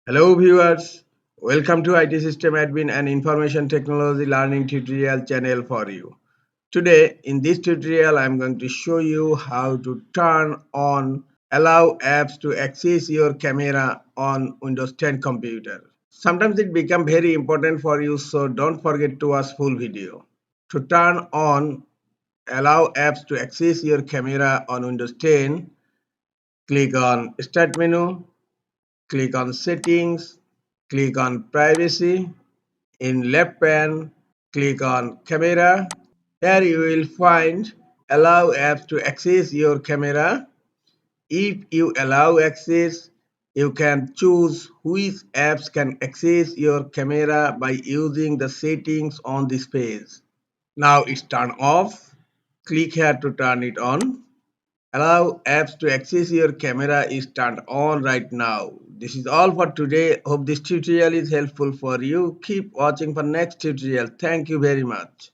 Hello viewers, welcome to IT System Admin and Information Technology Learning tutorial channel for you. Today in this tutorial I am going to show you how to turn on allow apps to access your camera on Windows 10 computer. Sometimes it becomes very important for you, so don't forget to watch full video. To turn on allow apps to access your camera on Windows 10, click on Start menu. Click on Settings, click on Privacy. In left pane, click on Camera. Here you will find Allow apps to access your camera. If you allow access, you can choose which apps can access your camera by using the settings on this page. Now it's turned off. Click here to turn it on. Allow apps to access your camera is turned on right now. This is all for today. Hope this tutorial is helpful for you. Keep watching for next tutorial. Thank you very much.